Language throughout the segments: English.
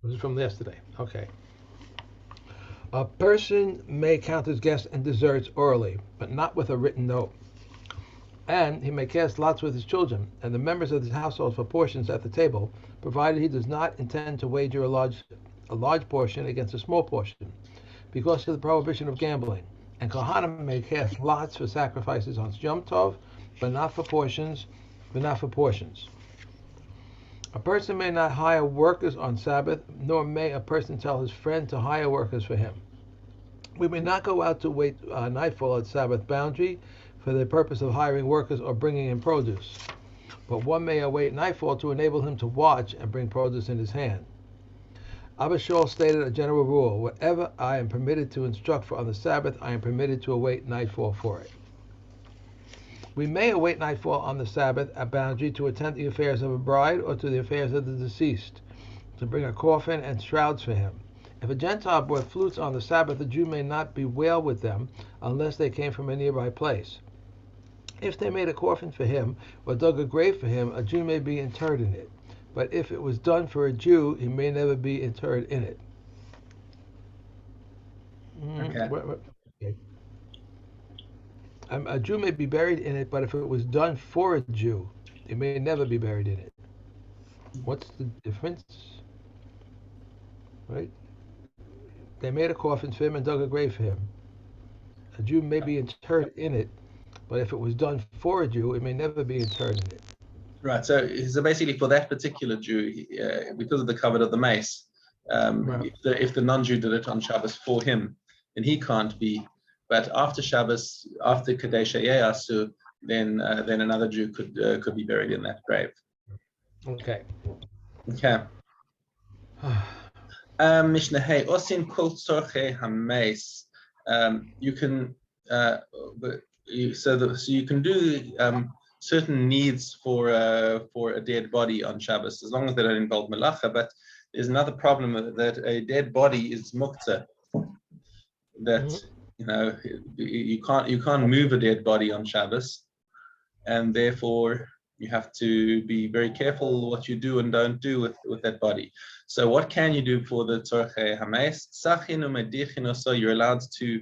This is from yesterday. Okay. A person may count his guests and desserts orally, but not with a written note. And he may cast lots with his children and the members of his household for portions at the table, provided he does not intend to wager a large portion against a small portion, because of the prohibition of gambling. And Kohanim may cast lots for sacrifices on Yom Tov, but not for portions, but not for portions. A person may not hire workers on Sabbath, nor may a person tell his friend to hire workers for him. We may not go out to wait nightfall at Sabbath boundary for the purpose of hiring workers or bringing in produce, but one may await nightfall to enable him to watch and bring produce in his hand. Abba Shaul stated a general rule: whatever I am permitted to instruct for on the Sabbath, I am permitted to await nightfall for it. We may await nightfall on the Sabbath at boundary to attend the affairs of a bride or to the affairs of the deceased, to bring a coffin and shrouds for him. If a Gentile brought flutes on the Sabbath, a Jew may not bewail with them unless they came from a nearby place. If they made a coffin for him or dug a grave for him, a Jew may be interred in it. But if it was done for a Jew, he may never be interred in it. Okay. Okay. A Jew may be buried in it, but if it was done for a Jew, he may never be buried in it. What's the difference? Right? They made a coffin for him and dug a grave for him. A Jew may be interred in it, but if it was done for a Jew, it may never be interred in it. Right. So basically, for that particular Jew, because of the covet of the mace, Right. if the non-Jew did it on Shabbos for him, then he can't be. But after Shabbos, after Kadesh Yasu, then another Jew could be buried in that grave. Okay. Okay. Mishna hey osin kol tzorchei hameis. You can so you can do certain needs for a dead body on Shabbos, as long as they don't involve melacha. But there's another problem that a dead body is muktzah. That you can't move a dead body on Shabbos, and therefore you have to be very careful what you do and don't do with that body. So what can you do for the tzorchei hameis? Sachin umedichin, so you're allowed to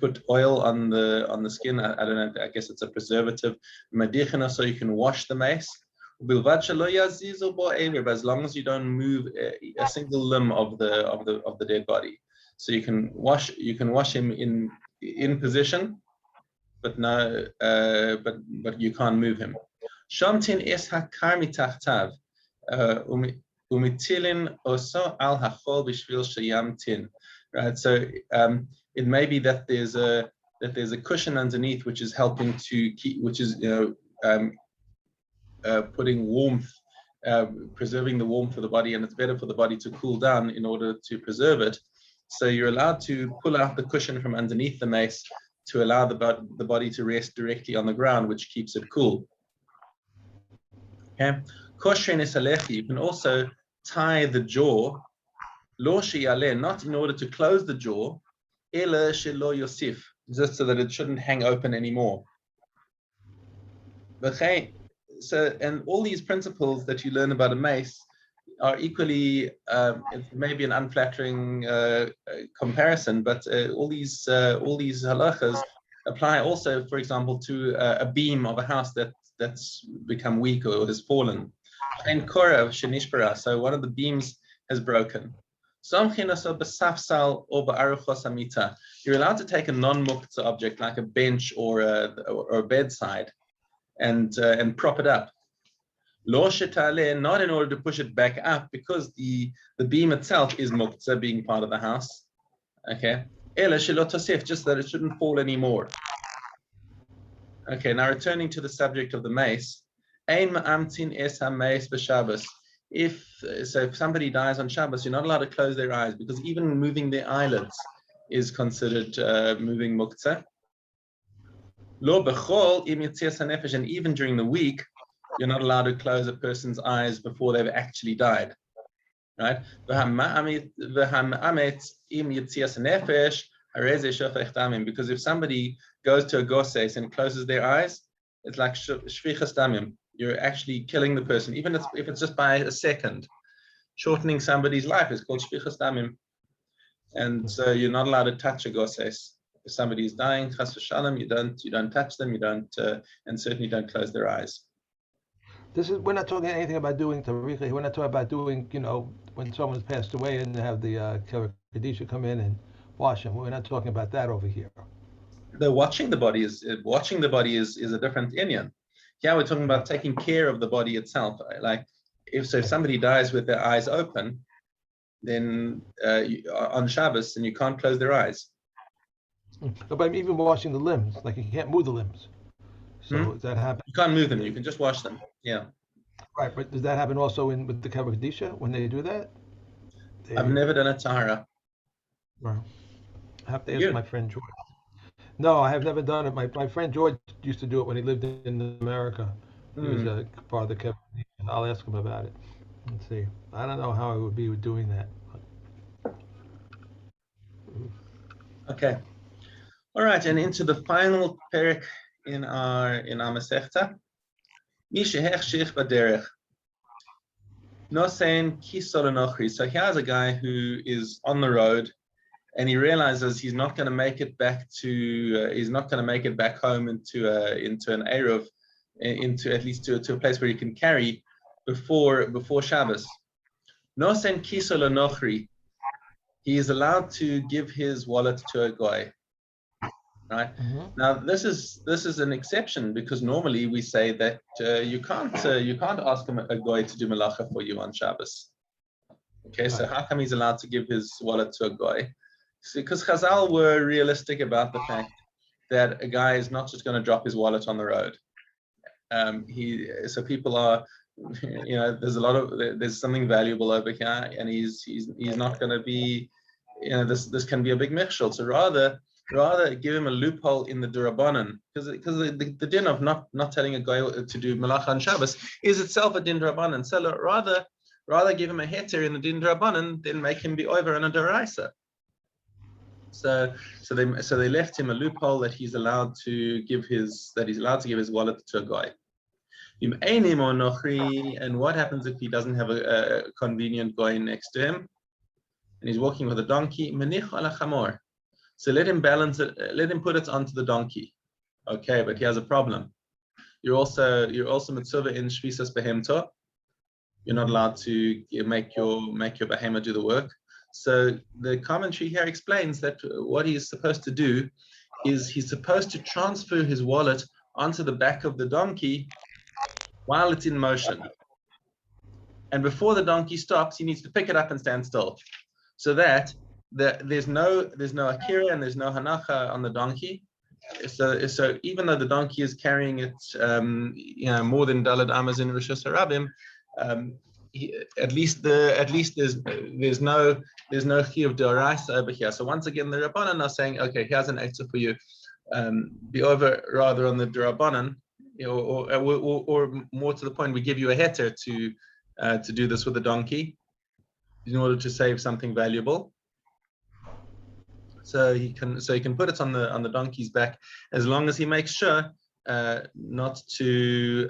put oil on the skin. I don't know. I guess it's a preservative. Medichin, so you can wash the mace. As long as you don't move a single limb of the dead body, so you can wash him in position, but no, but you can't move him. Shamtin es hakar mitachtav umitilin oso al hachol b'shvil sheyamtin. Right. So it may be that there's a cushion underneath which is helping to keep, which is putting warmth, preserving the warmth of the body, and it's better for the body to cool down in order to preserve it. So you're allowed to pull out the cushion from underneath the mace to allow the body to rest directly on the ground, which keeps it cool. Okay. Koshrin is alechi. You can also tie the jaw, lo sheyaleh, not in order to close the jaw, ela shelo yosif, just so that it shouldn't hang open anymore. So, and all these principles that you learn about a mace are equally, it may be an unflattering comparison, but all these halachas apply also, for example, to a beam of a house that's become weak or has fallen. So one of the beams has broken. You're allowed to take a non-muktzah object like a bench or a bedside and prop it up. Not in order to push it back up, because the beam itself is muktzah, being part of the house. Okay. Just that it shouldn't fall anymore. Okay, now returning to the subject of the mace. If somebody dies on Shabbos, you're not allowed to close their eyes, because even moving their eyelids is considered moving muktzah. And even during the week, you're not allowed to close a person's eyes before they've actually died. Right? Because if somebody goes to a goses and closes their eyes, it's like shvichas damim. You're actually killing the person, even if it's just by a second. shortening somebody's life is called shpichas damim. And so you're not allowed to touch a goses. If somebody is dying, chas v'shalom, you don't touch them, you don't, and certainly don't close their eyes. We're not talking anything about doing tariqa. We're not talking about doing, when someone's passed away and have the Kadisha come in and wash them. We're not talking about that over here. The watching the body is a different inyan. Yeah, we're talking about taking care of the body itself. Like if somebody dies with their eyes open, then on Shabbos, then you can't close their eyes. But even washing the limbs, like you can't move the limbs. So does that happen? You can't move them. You can just wash them. Yeah. Right, but does that happen also with the Kavod Kadisha when they do that? I've never done a tahara. Well, I have to ask my friend George. No, I have never done it. My friend George used to do it when he lived in America. He was a part of the Kavod Kadisha. I'll ask him about it and see. I don't know how I would be with doing that. Okay. All right, and into the final perek in our Masechta. Mishehechshich baderech. Nosein kisol enochri. So here's a guy who is on the road, and he realizes he's not going to make it back home into an eruv, into at least to a place where he can carry before Shabbos. Nosein kisol enochri. He is allowed to give his wallet to a goy. Right. Now, this is an exception because normally we say that you can't ask a goy to do malacha for you on Shabbos. Okay, so how come he's allowed to give his wallet to a goy? Because Chazal were realistic about the fact that a guy is not just going to drop his wallet on the road. So people are, there's something valuable over here, and he's not going to be, this can be a big mechshel. So rather give him a loophole in the Durabanan, because the din of not telling a guy to do malacha on Shabbos is itself a din Durabanan. So rather give him a heter in the din Durabanan than make him be over in a Daraisa. So they left him a loophole that he's allowed to give his wallet to a guy. And what happens if he doesn't have a convenient guy next to him, and he's walking with a donkey? Menich ala chamor. So let him balance it. Let him put it onto the donkey. Okay, but he has a problem. You're also mitzvah in shvisas behemto. You're not allowed to make your behema do the work. So the commentary here explains that what he is supposed to do is he's supposed to transfer his wallet onto the back of the donkey while it's in motion. And before the donkey stops, he needs to pick it up and stand still, so that there's no akira and there's no hanacha on the donkey. So even though the donkey is carrying it, more than dalad amas in Rishus Harabim, at least there's no chiyuv d'oraisa over here. So once again, the Rabbanan are saying, okay, here's an eitzah for you. Be over rather on the Rabbanan, or more to the point, we give you a heter to do this with the donkey in order to save something valuable. So he can put it on the donkey's back as long as he makes sure not to.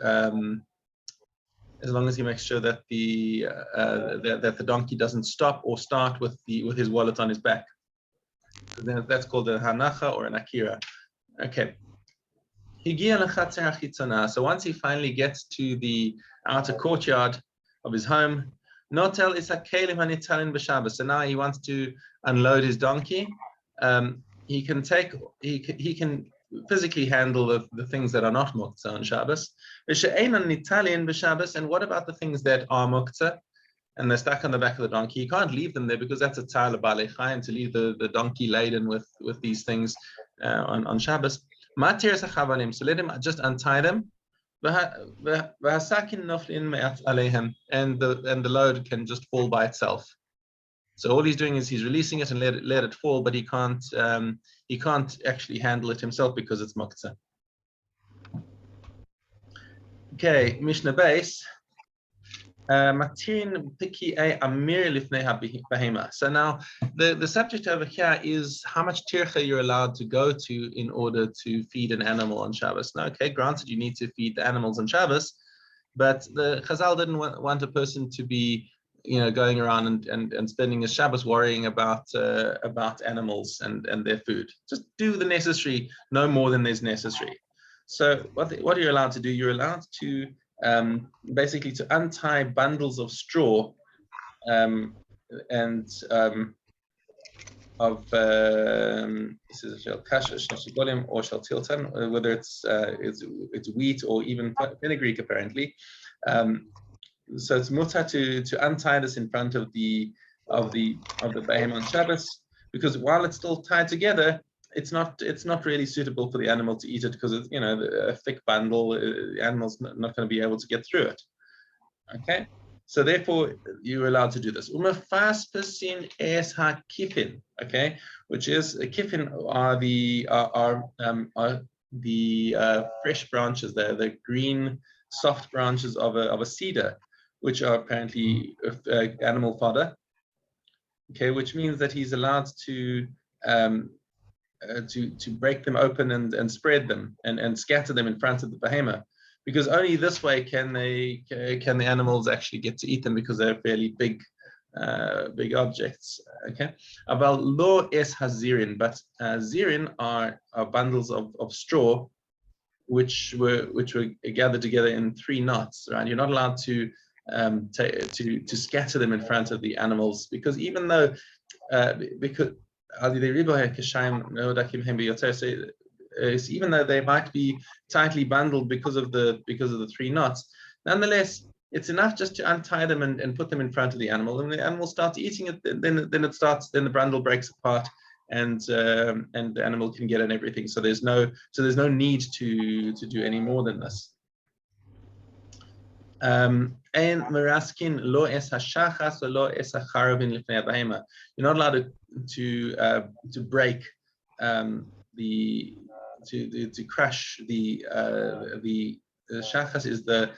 As long as he makes sure that that the donkey doesn't stop or start with his wallet on his back. So then that's called a hanacha or an akira. Okay. So once he finally gets to the outer courtyard of his home, notel is hakelim hanitalin b'Shabbos. So now he wants to unload his donkey. He can physically handle the things that are not muktzah on Shabbos. And what about the things that are muktzah and they're stuck on the back of the donkey? You can't leave them there because that's a ta'ala b'alei chayim, to leave the donkey laden with these things on Shabbos. So let him just untie them. And the load can just fall by itself. So all he's doing is he's releasing it and let it fall, but he can't actually handle it himself because it's muktzah. Okay, Mishna base. So now the subject over here is how much tircha you're allowed to go to in order to feed an animal on Shabbos. Now, okay, granted you need to feed the animals on Shabbos, but the Chazal didn't want a person to be going around and spending his Shabbos worrying about animals and their food. Just do the necessary, no more than is necessary. So what are you allowed to do? You're allowed to basically to untie bundles of straw and of this is or tiltan, whether it's wheat or even fenugreek apparently. So it's mutar to untie this in front of the behemoth on Shabbos, because while it's still tied together, it's not really suitable for the animal to eat it, because it's a thick bundle. The animal's not going to be able to get through it. Okay, so therefore you're allowed to do this. Okay, which is kifin are the fresh branches, the green soft branches of a cedar, which are apparently animal fodder. Okay, which means that he's allowed to break them open and spread them and scatter them in front of the behemoth, because only this way can the animals actually get to eat them, because they're fairly big objects. Okay, aval lo es hazirin, but zirin are bundles of straw which were gathered together in 3 knots. Right, you're not allowed to scatter them in front of the animals, because even though even though they might be tightly bundled because of the 3 knots, nonetheless it's enough just to untie them and put them in front of the animal, and the animal starts eating it. Then the bundle breaks apart, and the animal can get in everything. So there's no need to do any more than this. And meraskin lo es hashachas lo es hacharavin lifnei bahema. You're not allowed to break to crush the shachas is the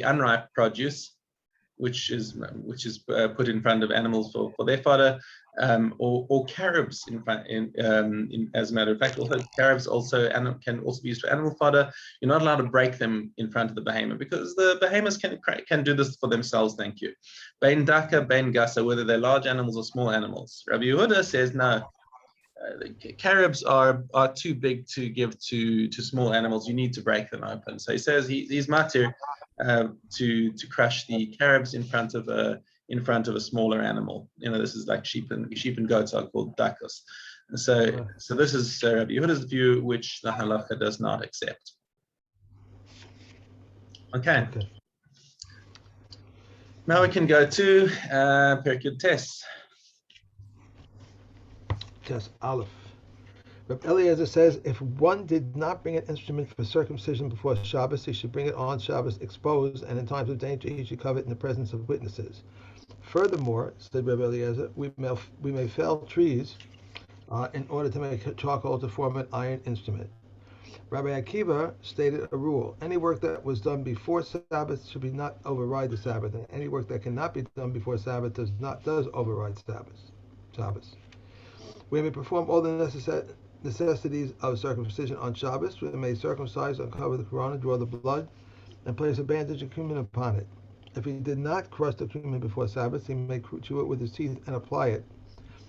unripe produce, which is put in front of animals for their fodder, or carobs as a matter of fact. Also, carobs can also be used for animal fodder. You're not allowed to break them in front of the behemoth, because the behemoths can do this for themselves. Thank you. Bein daka, bein gasa, whether they're large animals or small animals. Rabbi Yehuda says no. Carobs are too big to give to small animals. You need to break them open. So he says he's matir to crush the carobs in front of a smaller animal. This is like sheep and goats are called dakos. So this is Rabbi Yehuda's view, which the halacha does not accept. Okay. Now we can go to Perkut Tes. Test Aleph. Rabbi Eliezer says, if one did not bring an instrument for circumcision before Shabbos, he should bring it on Shabbos exposed, and in times of danger he should cover it in the presence of witnesses. Furthermore, said Rabbi Eliezer, we may fell trees in order to make charcoal to form an iron instrument. Rabbi Akiva stated a rule: any work that was done before Sabbath should not override the Sabbath, and any work that cannot be done before Sabbath does override Shabbos. We may perform all the necessities of circumcision on Shabbos. We may circumcise, uncover the corona, draw the blood, and place a bandage of cumin upon it. If he did not crush the cumin before Sabbath, he may chew it with his teeth and apply it.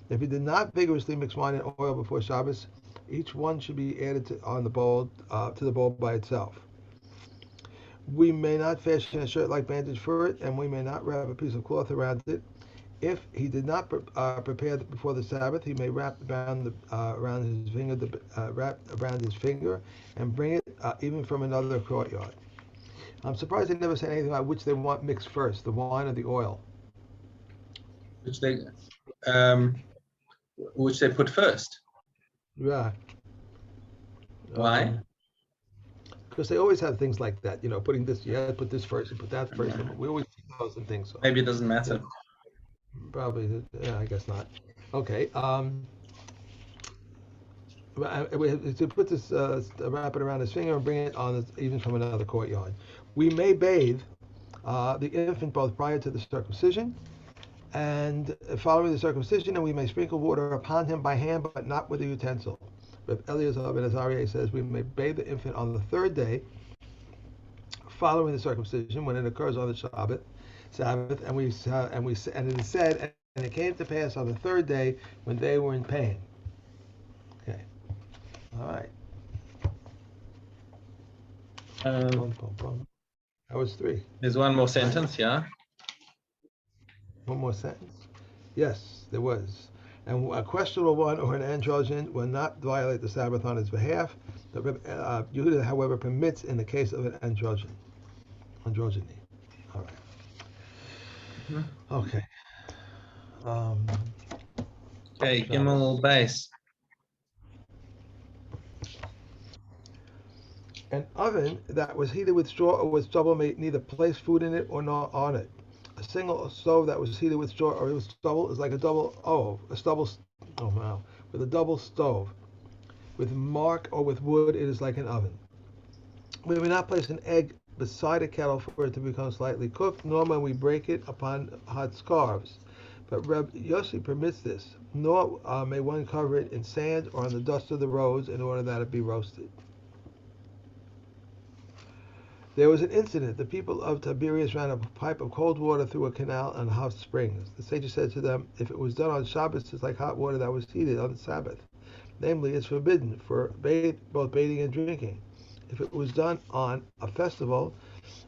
If he did not vigorously mix wine and oil before Shabbos, each one should be added to the bowl by itself. We may not fashion a shirt-like bandage for it, and we may not wrap a piece of cloth around it. If he did not prepare before the Sabbath, he may wrap around his finger, and bring it even from another courtyard. I'm surprised they never said anything about which they want mixed first, the wine or the oil. Which they put first. Yeah. Why? Because they always have things like that, putting this, put this first, you put that first. We always see those and things. So. Maybe it doesn't matter. Probably, I guess not. Okay. To put this, wrap it around his finger and bring it on even from another courtyard. We may bathe the infant both prior to the circumcision and following the circumcision, and we may sprinkle water upon him by hand, but not with a utensil. Rabbi Eliezer ben Azariah says we may bathe the infant on the 3rd day following the circumcision, when it occurs on the Shabbat, Sabbath, and it is said, and it came to pass on the third day when they were in pain. Okay, all right. Boom, boom, boom. That was three. There's one more sentence, yeah. One more sentence. Yes, there was. And a questionable one or an androgen will not violate the Sabbath on his behalf. The Yehuda, however, permits in the case of an androgyny. All right. Mm-hmm. Okay. Okay, Shabbos. Gimel base. An oven that was heated with straw or with stubble may neither place food in it or not on it. A single stove that was heated with straw or with stubble is like a with a double stove. With mark or with wood, it is like an oven. We may not place an egg beside a kettle for it to become slightly cooked, nor may we break it upon hot scarves. But Reb Yossi permits this, nor may one cover it in sand or on the dust of the roads in order that it be roasted. There was an incident. The people of Tiberias ran a pipe of cold water through a canal and hot springs. The sages said to them, if it was done on Shabbos, it's like hot water that was heated on the Sabbath. Namely, it's forbidden for both bathing and drinking. If it was done on a festival,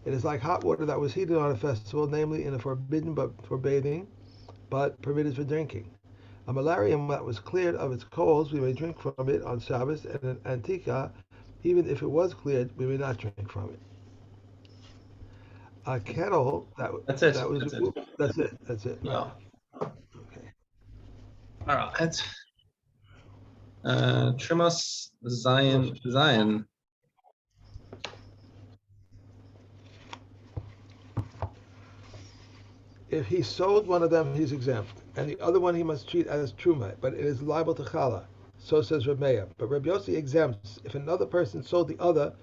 it is like hot water that was heated on a festival, namely in a forbidden but for bathing, but permitted for drinking. A malarium that was cleared of its coals, we may drink from it on Shabbos, and an antika, even if it was cleared, we may not drink from it. A kettle That's it. that was That's it. That's it. Right. Yeah. Okay. All right. Trimos Zion. If he sold one of them, he's exempt, and the other one he must treat as truma, but it is liable to chala. So says Reb Meir. But Reb Yossi exempts. If another person sold the other,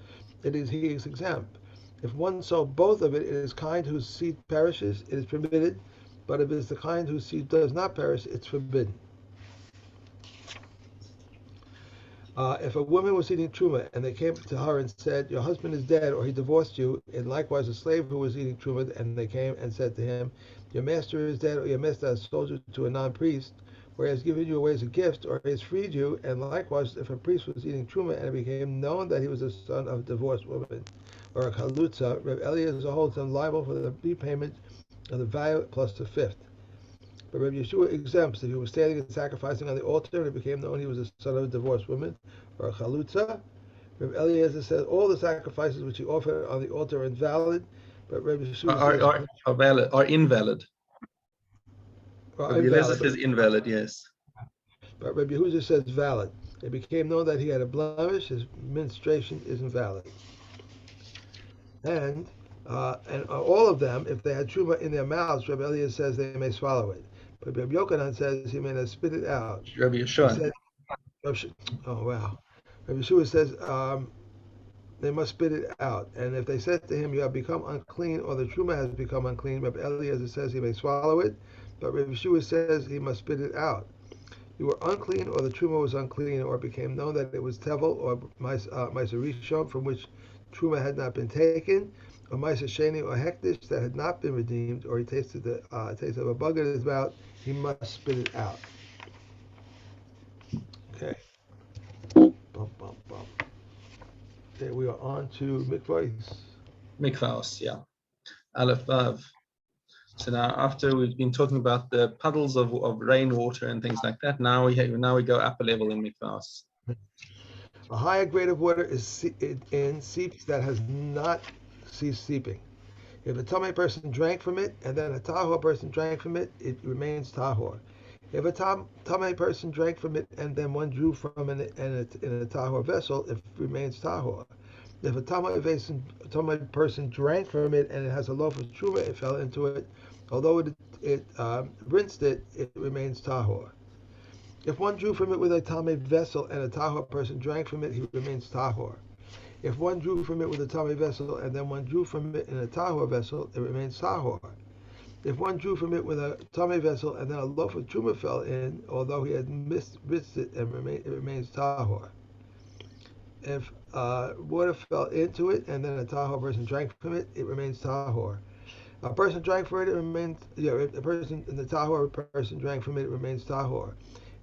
he is exempt. If one sold both of it, it is kind whose seed perishes, it is permitted. But if it is the kind whose seed does not perish, it's forbidden. If a woman was eating truma and they came to her and said, "Your husband is dead," or he divorced you, and likewise a slave who was eating truma and they came and said to him, "Your master is dead," or your master has sold you to a non-priest, or he has given you away as a gift, or he has freed you, and likewise if a priest was eating truma and it became known that he was the son of a divorced woman, or a chalutza, Reb Eliezer holds them liable for the repayment of the value plus the fifth. But Rabbi Yeshua exempts if he was standing and sacrificing on the altar and it became known he was the son of a divorced woman or a chalutza. Rabbi Eliezer says all the sacrifices which he offered on the altar are invalid, but Rabbi Yeshua says Are valid, are invalid. Rabbi Eliezer says invalid, yes. But Rabbi Yehuda says valid. It became known that he had a blemish, his menstruation is invalid. And all of them, if they had truma in their mouths, Rabbi Eliezer says they may swallow it. But Rabbi Yochanan says he may not spit it out. Rabbi Yeshua. Oh wow. Rabbi Yeshua says they must spit it out. And if they said to him, "You have become unclean," or the truma has become unclean, Rabbi Eliezer says he may swallow it, but Rabbi Yeshua says he must spit it out. You were unclean, or the truma was unclean, or it became known that it was tevel or ma'aser rishon from which truma had not been taken, or ma'aser sheni or hektish that had not been redeemed, or he tasted the taste of a bug in his mouth, he must spit it out. Okay. Bum, bum, bum. Okay, we are on to mikvahs. Mikvahs, yeah. Aleph Vav. So now, after we've been talking about the puddles of rainwater and things like that, now we go up a level in mikvahs. A higher grade of water is in seeps that has not ceased seeping. If a tamei person drank from it and then a tahor person drank from it, it remains tahor. If a tamei person drank from it and then one drew from it in a tahor vessel, it remains tahor. If a tamei person drank from it and it has a loaf of truma, it fell into it. Although it rinsed it, it remains tahor. If one drew from it with a tamei vessel and a tahor person drank from it, he remains tahor. If one drew from it with a tamei vessel and then one drew from it in a tahor vessel, it remains tahor. If one drew from it with a tamei vessel and then a loaf of truma fell in, although he had rinsed it, it remains tahor. If water fell into it and then a tahor person drank from it, it remains tahor. A person drank from it, it remains. Yeah, a person in the tahor, a person drank from it, it remains tahor.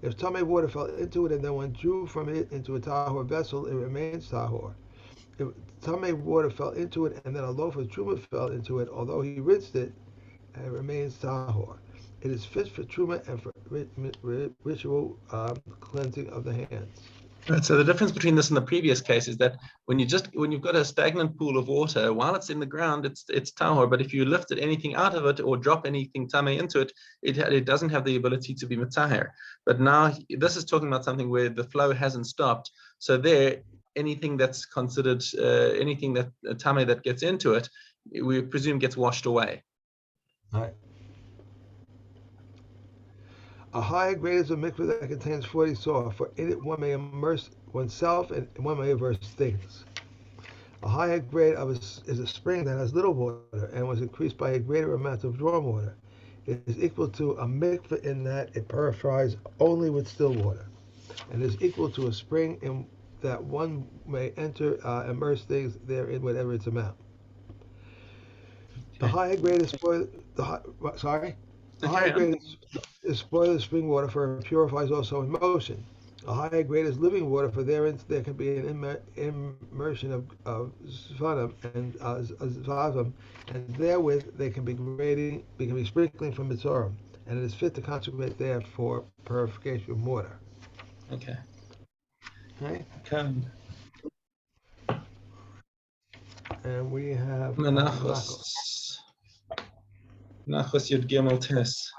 If tamei water fell into it and then one drew from it into a tahor vessel, it remains tahor. If tamei water fell into it and then a loaf of truma fell into it, although he rinsed it, it remains tahor. It is fit for truma and for ritual cleansing of the hands. Right, so the difference between this and the previous case is that when you've got a stagnant pool of water, while it's in the ground, it's tahor. But if you lifted anything out of it or drop anything tamei into it, it doesn't have the ability to be metaher. But now this is talking about something where the flow hasn't stopped. So there, anything that's considered anything that tamei that gets into it, we presume gets washed away. All right. A higher grade is a mikveh that contains 40 saw, for in it one may immerse oneself and one may immerse things. A higher grade is a spring that has little water and was increased by a greater amount of drawn water. It is equal to a mikveh in that it purifies only with still water, and is equal to a spring in that one may enter, immerse things therein, whatever its amount. The higher grade is spoiled. The higher grade is spoiled spring water, for it purifies also in motion. A higher grade is living water, for therein there can be an immersion of zvanim and zvavim, and therewith they can be sprinkling from mitzorim, and it is fit to consecrate there for purification of water. Okay. Okay. Okay. And we have Menachos. Menachos Yud Gimel Tes.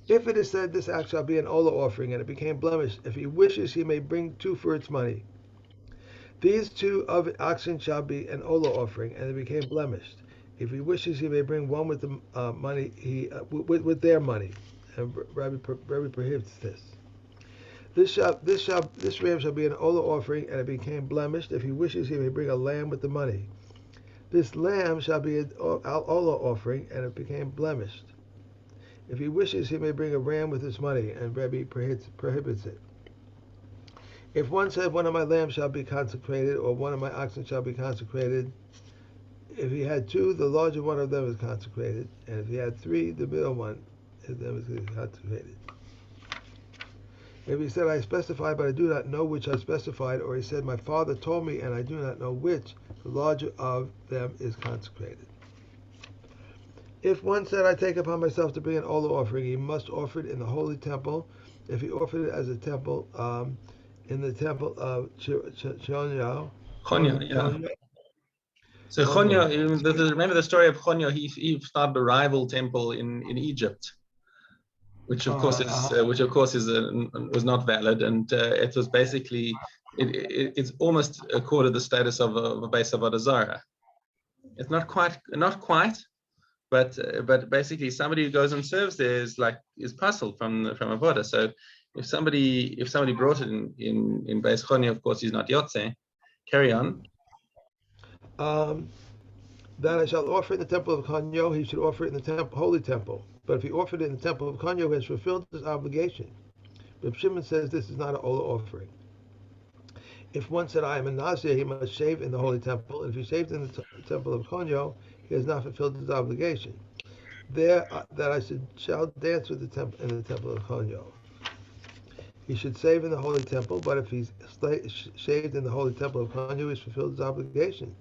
If it is said, this act shall be an olah offering, and it became blemished, if he wishes, he may bring two for its money. These two of oxen shall be an olah offering, and it became blemished. If he wishes, he may bring one with the money, with their money, and Rabbi prohibits this. This ram shall be an olah offering, and it became blemished. If he wishes, he may bring a lamb with the money. This lamb shall be an olah offering, and it became blemished. If he wishes, he may bring a ram with his money, and Rebbe prohibits it. If one said, one of my lambs shall be consecrated, or one of my oxen shall be consecrated, if he had two, the larger one of them is consecrated, and if he had three, the middle one of them is consecrated. If he said, I specified, but I do not know which I specified, or he said, my father told me, and I do not know which, the larger of them is consecrated. If one said, I take upon myself to bring an olah offering, he must offer it in the holy temple. If he offered it as a temple, in the temple of Chonyo. Yeah. So Chonyo, remember the story of Chonyo? He started a rival temple in Egypt, which of course was not valid, and it was basically it's almost accorded the status of a base of Avodah Zarah. It's not quite. But basically, somebody who goes and serves there is puzzled from Avodah. So if somebody brought it in Beis Choni, of course he's not Yotze. Carry on. That I shall offer in the temple of Kanyo, he should offer it in the holy temple. But if he offered it in the temple of Kanyo, he has fulfilled his obligation. Reb Shimon says this is not an olah offering. If one said, I am a Nazir, he must shave in the holy temple. And if he shaved in the temple of Kanyo, he has not fulfilled his obligation. There, that I shall dance with in the temple of Kanyo. He should shave in the holy temple, but if he's shaved in the holy temple of Kanyo, he's fulfilled his obligation.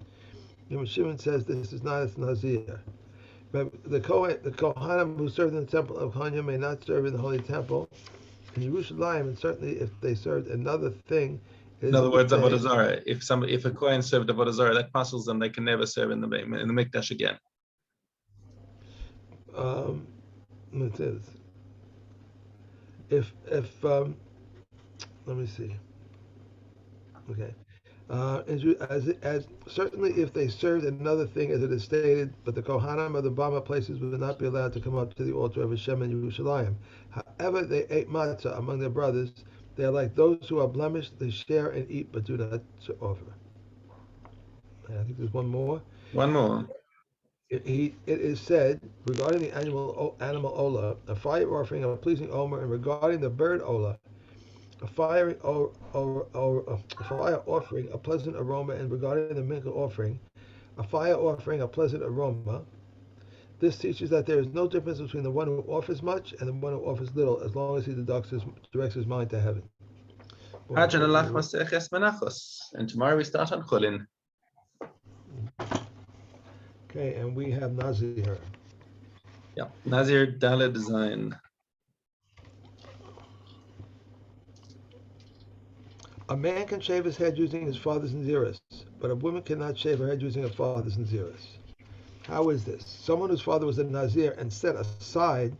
Reb Shimon says this is not as Nazir. The Kohanim who served in the temple of Kanyo may not serve in the holy temple in Yerushalayim, and certainly if they served another thing. In other words, Avodah Zarah. If a Kohen served Avodah Zarah, that puzzles them. They can never serve in the Mikdash again. It is. If let me see. Okay. As certainly if they served another thing as it is stated, but the Kohanim of the Bama places would not be allowed to come up to the altar of Hashem in Yerushalayim. However, they ate matzah among their brothers. They are like those who are blemished. They share and eat, but do not offer. And I think there's one more. One more. It is said regarding the animal olah, a fire offering of a pleasing omer, and regarding the bird olah, a fire offering a pleasant aroma, and regarding the mincha offering, a fire offering a pleasant aroma. This teaches that there is no difference between the one who offers much and the one who offers little, as long as he directs his mind to heaven. Hajan Allah Maseches Menachos. And tomorrow we start on Chulin. Okay, and we have Nazir. Yeah, Nazir Dalet design. A man can shave his head using his father's naziris, but a woman cannot shave her head using her father's naziris. How is this? Someone whose father was a nazir and set aside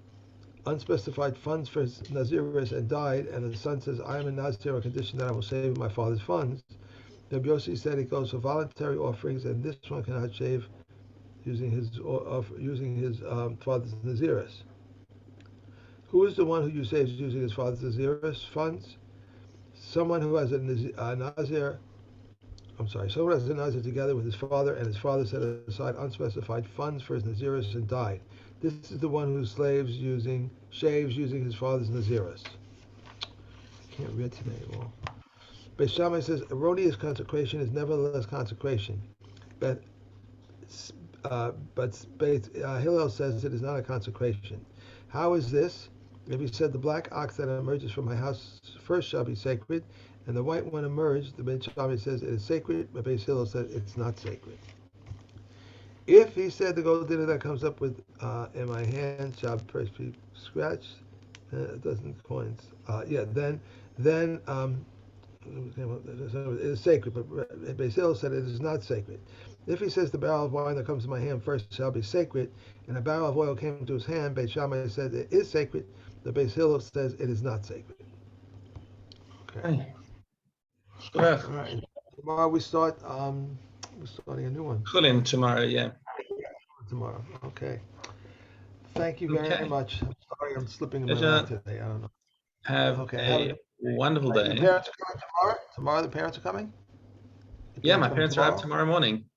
unspecified funds for his naziris and died, and the son says, "I am a nazir on condition that I will save my father's funds." Rabbi Yossi said it goes for voluntary offerings, and this one cannot shave using his father's naziris. Who is the one who saves using his father's naziris funds? Someone who has someone has a nazir together with his father, and his father set aside unspecified funds for his naziris and died. This is the one who shaves using his father's naziris. I can't read today. Well, Beis Shammai says erroneous consecration is nevertheless consecration, but Hillel says it is not a consecration. How is this? If he said the black ox that emerges from my house first shall be sacred, and the white one emerged, the Beis Shammai says it is sacred, but Beis Hillel says it's not sacred. If he said the gold dinner that comes up with in my hand shall first be scratched, it doesn't coins. Then it is sacred, but Beis Hillel said it is not sacred. If he says the barrel of wine that comes to my hand first shall be sacred, and a barrel of oil came to his hand, Beis Shammai said it is sacred. The Beis Hillel says it is not sacred. Okay. All right. Tomorrow we're starting a new one. Chulin tomorrow, yeah. Tomorrow. Okay. Thank you very much. I'm sorry I'm slipping in my mouth today. I don't know. Have a wonderful day. The parents are coming tomorrow? Tomorrow the parents are coming? Yeah, my parents arrive tomorrow morning.